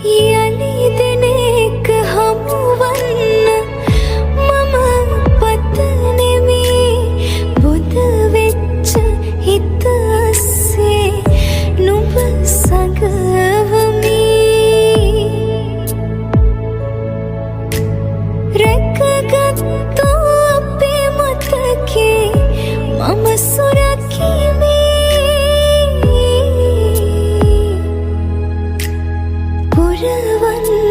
යලි දෙනෙක් හමුවන්න මම පතනෙමි බුද වෙච්ච හිත අස්සේ නුඹ සඟවමි රැකගත්තු අපේ මතකේ මම සුරකිමි පුරවන්න